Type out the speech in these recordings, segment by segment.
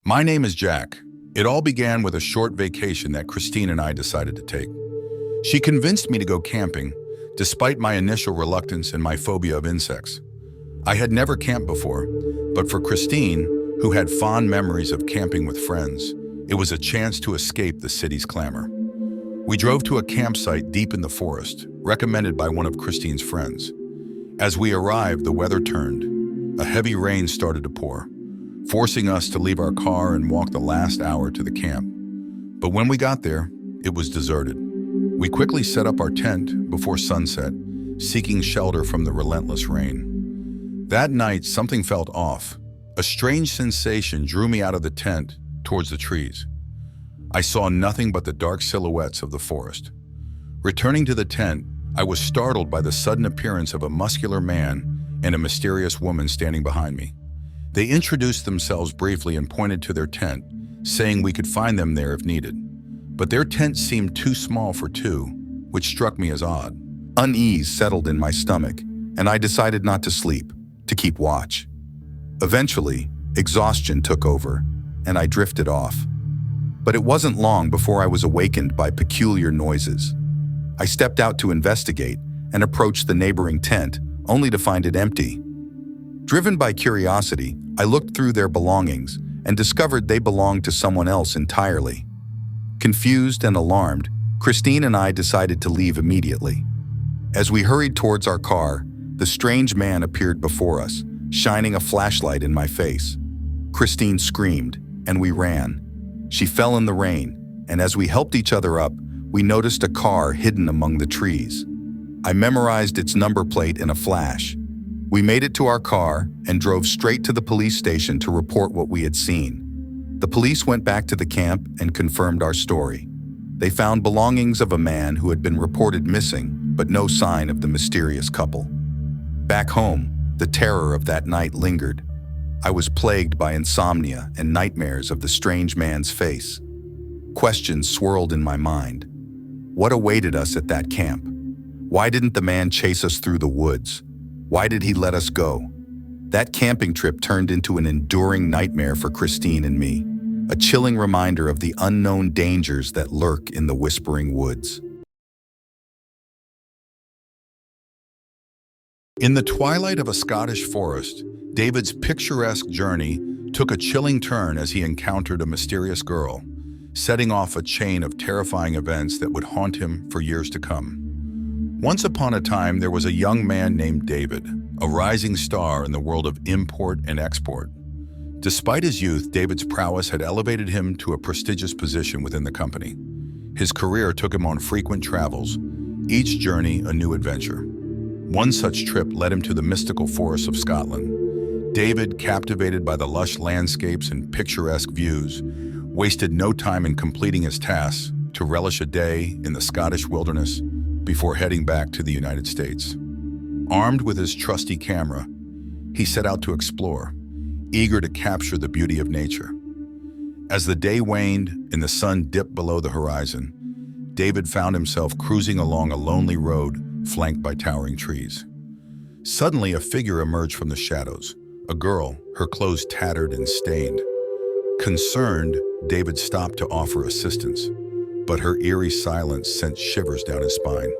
My name is Jack. It all began with a short vacation that Christine and I decided to take. She convinced me to go camping, despite my initial reluctance and my phobia of insects. I had never camped before, but for Christine, who had fond memories of camping with friends, it was a chance to escape the city's clamor. We drove to a campsite deep in the forest, recommended by one of Christine's friends. As we arrived, the weather turned. A heavy rain started to pour, forcing us to leave our car and walk the last hour to the camp. But when we got there, it was deserted. We quickly set up our tent before sunset, seeking shelter from the relentless rain. That night, something felt off. A strange sensation drew me out of the tent towards the trees. I saw nothing but the dark silhouettes of the forest. Returning to the tent, I was startled by the sudden appearance of a muscular man and a mysterious woman standing behind me. They introduced themselves briefly and pointed to their tent, saying we could find them there if needed. But their tent seemed too small for two, which struck me as odd. Unease settled in my stomach, and I decided not to sleep, to keep watch. Eventually, exhaustion took over, and I drifted off. But it wasn't long before I was awakened by peculiar noises. I stepped out to investigate and approached the neighboring tent, only to find it empty. Driven by curiosity, I looked through their belongings and discovered they belonged to someone else entirely. Confused and alarmed, Christine and I decided to leave immediately. As we hurried towards our car, the strange man appeared before us, shining a flashlight in my face. Christine screamed, and we ran. She fell in the rain, and as we helped each other up, we noticed a car hidden among the trees. I memorized its number plate in a flash. We made it to our car and drove straight to the police station to report what we had seen. The police went back to the camp and confirmed our story. They found belongings of a man who had been reported missing, but no sign of the mysterious couple. Back home, the terror of that night lingered. I was plagued by insomnia and nightmares of the strange man's face. Questions swirled in my mind. What awaited us at that camp? Why didn't the man chase us through the woods? Why did he let us go? That camping trip turned into an enduring nightmare for Christine and me, a chilling reminder of the unknown dangers that lurk in the whispering woods. In the twilight of a Scottish forest, David's picturesque journey took a chilling turn as he encountered a mysterious girl, setting off a chain of terrifying events that would haunt him for years to come. Once upon a time, there was a young man named David, a rising star in the world of import and export. Despite his youth, David's prowess had elevated him to a prestigious position within the company. His career took him on frequent travels, each journey a new adventure. One such trip led him to the mystical forests of Scotland. David, captivated by the lush landscapes and picturesque views, wasted no time in completing his tasks to relish a day in the Scottish wilderness before heading back to the United States. Armed with his trusty camera, he set out to explore, eager to capture the beauty of nature. As the day waned and the sun dipped below the horizon, David found himself cruising along a lonely road flanked by towering trees. Suddenly, a figure emerged from the shadows, a girl, her clothes tattered and stained. Concerned, David stopped to offer assistance, but her eerie silence sent shivers down his spine.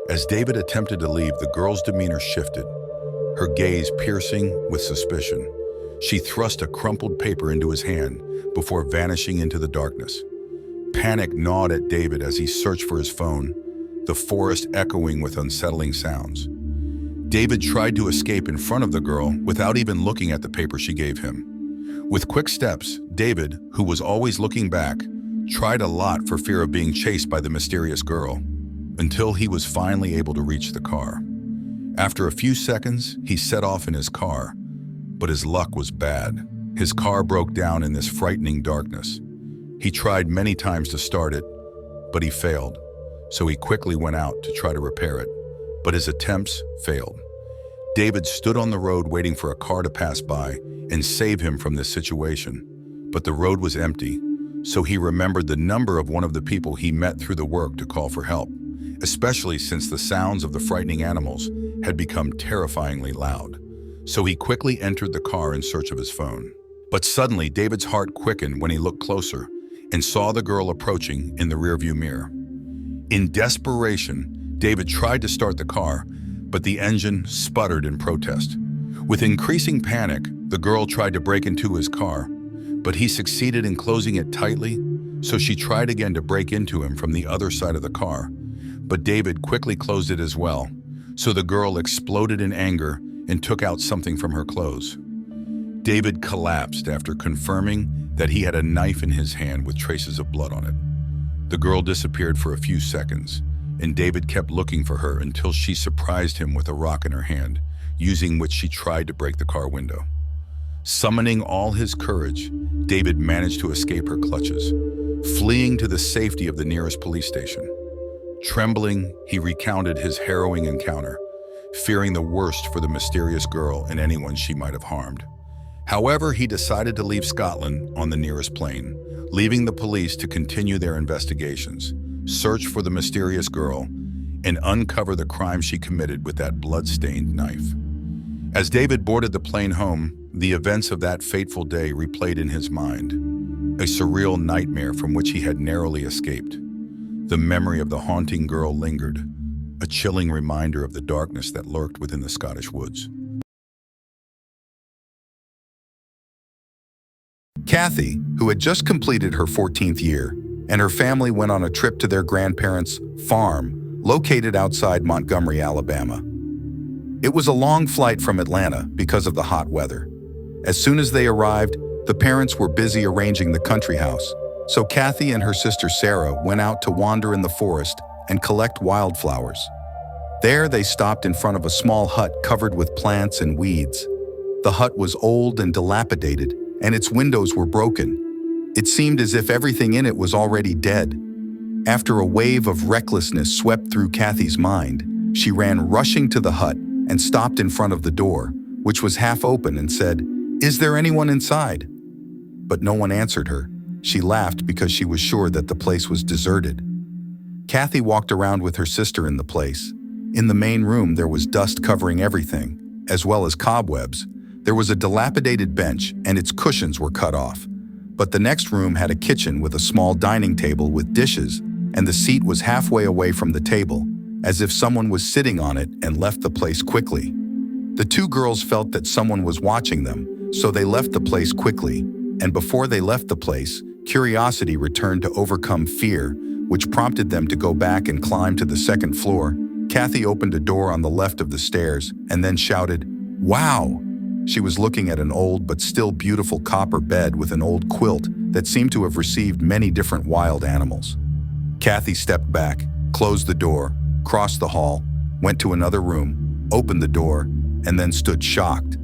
As David attempted to leave, the girl's demeanor shifted, her gaze piercing with suspicion. She thrust a crumpled paper into his hand before vanishing into the darkness. Panic gnawed at David as he searched for his phone, the forest echoing with unsettling sounds. David tried to escape in front of the girl without even looking at the paper she gave him. With quick steps, David, who was always looking back, tried a lot for fear of being chased by the mysterious girl, until he was finally able to reach the car. After a few seconds, he set off in his car, but his luck was bad. His car broke down in this frightening darkness. He tried many times to start it, but he failed, so he quickly went out to try to repair it, but his attempts failed. David stood on the road waiting for a car to pass by and save him from this situation, but the road was empty, so he remembered the number of one of the people he met through the work to call for help, especially since the sounds of the frightening animals had become terrifyingly loud. So he quickly entered the car in search of his phone. But suddenly, David's heart quickened when he looked closer and saw the girl approaching in the rearview mirror. In desperation, David tried to start the car, but the engine sputtered in protest. With increasing panic, the girl tried to break into his car, but he succeeded in closing it tightly, so she tried again to break into him from the other side of the car. But David quickly closed it as well, so the girl exploded in anger and took out something from her clothes. David collapsed after confirming that he had a knife in his hand with traces of blood on it. The girl disappeared for a few seconds, and David kept looking for her until she surprised him with a rock in her hand, using which she tried to break the car window. Summoning all his courage, David managed to escape her clutches, fleeing to the safety of the nearest police station. Trembling, he recounted his harrowing encounter, fearing the worst for the mysterious girl and anyone she might have harmed. However, he decided to leave Scotland on the nearest plane, leaving the police to continue their investigations, search for the mysterious girl, and uncover the crime she committed with that blood-stained knife. As David boarded the plane home, the events of that fateful day replayed in his mind, a surreal nightmare from which he had narrowly escaped. The memory of the haunting girl lingered, a chilling reminder of the darkness that lurked within the Scottish woods. Kathy, who had just completed her 14th year, and her family went on a trip to their grandparents' farm, located outside Montgomery, Alabama. It was a long flight from Atlanta because of the hot weather. As soon as they arrived, the parents were busy arranging the country house, so Kathy and her sister Sarah went out to wander in the forest and collect wildflowers. There, they stopped in front of a small hut covered with plants and weeds. The hut was old and dilapidated, and its windows were broken. It seemed as if everything in it was already dead. After a wave of recklessness swept through Kathy's mind, she ran rushing to the hut and stopped in front of the door, which was half open, and said, "Is there anyone inside?" But no one answered her. She laughed because she was sure that the place was deserted. Kathy walked around with her sister in the place. In the main room, there was dust covering everything, as well as cobwebs. There was a dilapidated bench, and its cushions were cut off. But the next room had a kitchen with a small dining table with dishes, and the seat was halfway away from the table, as if someone was sitting on it and left the place quickly. The two girls felt that someone was watching them, so they left the place quickly. And before they left the place, curiosity returned to overcome fear, which prompted them to go back and climb to the second floor. Kathy opened a door on the left of the stairs and then shouted, "Wow!" She was looking at an old but still beautiful copper bed with an old quilt that seemed to have received many different wild animals. Kathy stepped back, closed the door, crossed the hall, went to another room, opened the door, and then stood shocked.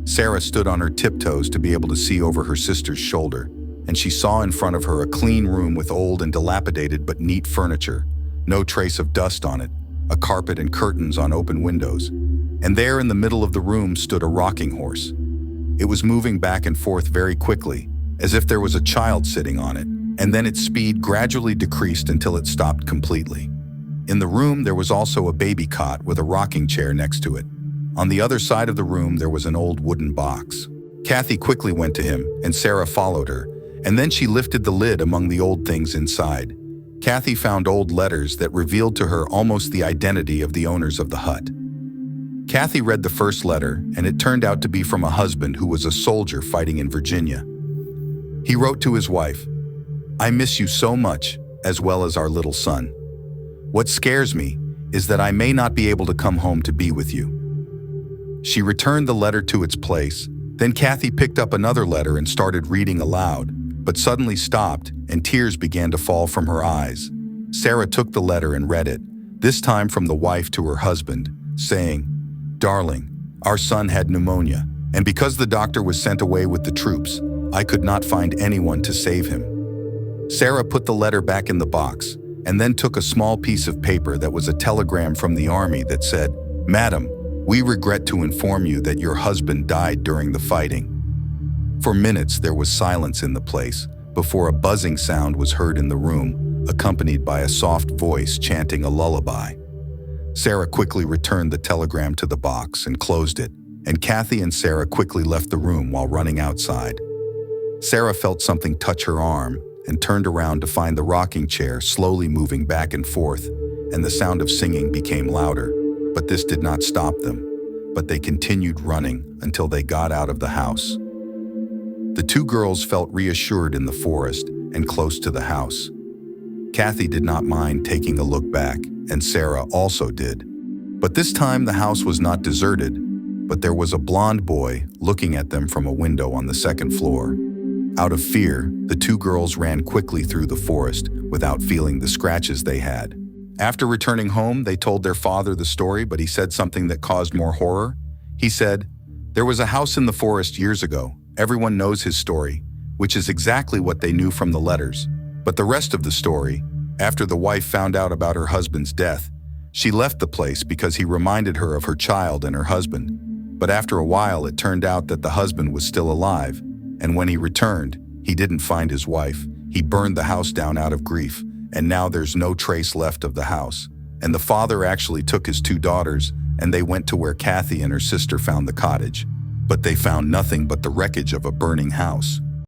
Sarah stood on her tiptoes to be able to see over her sister's shoulder, and she saw in front of her a clean room with old and dilapidated but neat furniture, no trace of dust on it, a carpet and curtains on open windows. And there in the middle of the room stood a rocking horse. It was moving back and forth very quickly, as if there was a child sitting on it, and then its speed gradually decreased until it stopped completely. In the room, there was also a baby cot with a rocking chair next to it. On the other side of the room, there was an old wooden box. Kathy quickly went to him, and Sarah followed her, and then she lifted the lid among the old things inside. Kathy found old letters that revealed to her almost the identity of the owners of the hut. Kathy read the first letter, and it turned out to be from a husband who was a soldier fighting in Virginia. He wrote to his wife, "I miss you so much, as well as our little son. What scares me is that I may not be able to come home to be with you." She returned the letter to its place. Then Kathy picked up another letter and started reading aloud, but suddenly stopped, and tears began to fall from her eyes. Sarah took the letter and read it, this time from the wife to her husband, saying, "Darling, our son had pneumonia, and because the doctor was sent away with the troops, I could not find anyone to save him." Sarah put the letter back in the box, and then took a small piece of paper that was a telegram from the army that said, "Madam, we regret to inform you that your husband died during the fighting." For minutes there was silence in the place, before a buzzing sound was heard in the room, accompanied by a soft voice chanting a lullaby. Sarah quickly returned the telegram to the box and closed it, and Kathy and Sarah quickly left the room while running outside. Sarah felt something touch her arm and turned around to find the rocking chair slowly moving back and forth, and the sound of singing became louder. But this did not stop them, but they continued running until they got out of the house. The two girls felt reassured in the forest and close to the house. Kathy did not mind taking a look back, and Sarah also did. But this time the house was not deserted, but there was a blond boy looking at them from a window on the second floor. Out of fear, the two girls ran quickly through the forest without feeling the scratches they had. After returning home, they told their father the story, but he said something that caused more horror. He said, "There was a house in the forest years ago. Everyone knows his story," which is exactly what they knew from the letters. But the rest of the story, after the wife found out about her husband's death, she left the place because he reminded her of her child and her husband. But after a while, it turned out that the husband was still alive, and when he returned, he didn't find his wife. He burned the house down out of grief, and now there's no trace left of the house. And the father actually took his two daughters, and they went to where Kathy and her sister found the cottage. But they found nothing but the wreckage of a burning house.